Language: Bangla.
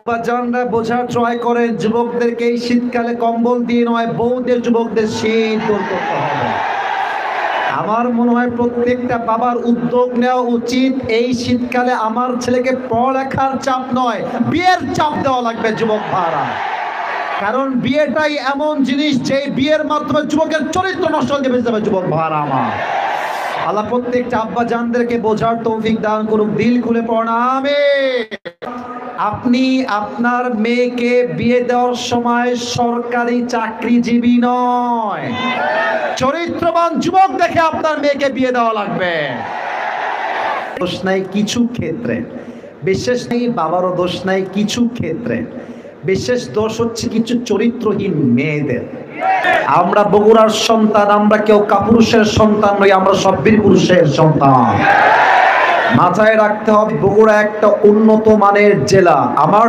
বাজানরা বোঝা ট্রাই করেন যুবকদেরকে এই শীতকালে কম্বল দিয়ে নয়, বউদের যুবকদের শীত দূর করতে হবে। আমার মনে হয় প্রত্যেকটা বাবার উদ্যোগ নেওয়া উচিত। এই শীতকালে আমার ছেলেকে পড়ালেখার চাপ নয়, বিয়ের চাপ দেওয়া লাগবে যুবক ভাইরা। কারণ বিয়েটাই এমন জিনিস যে বিয়ের মাধ্যমে যুবকের চরিত্র নষ্ট হয়ে যাবে। যুবক ভাইরা আমার, আল্লাহ প্রত্যেকটা আব্বা জানদেরকে বোঝার তৌফিক দান করুক। দিল খুলে পড়না আমিন। আপনি আপনার মেয়েকে বিয়ে দেওয়ার সময় সরকারি চাকরিজীবী নয়, চরিত্রবান যুবক দেখে আপনার মেয়েকে বিয়ে দেওয়া লাগবে। দোষ নাই কিছু ক্ষেত্রে, বিশেষ নেই বাবারও দোষ নাই কিছু ক্ষেত্রে, বিশেষ দোষ হচ্ছে কিছু চরিত্রহীন মেয়েদের। আমরা বগুড়ার সন্তান, আমরা কেউ কাপুরুষের সন্তান নই, আমরা সব বীর পুরুষের সন্তান। মাথায় রাখতে হবে বগুড়া একটা উন্নত মানের জেলা। আমার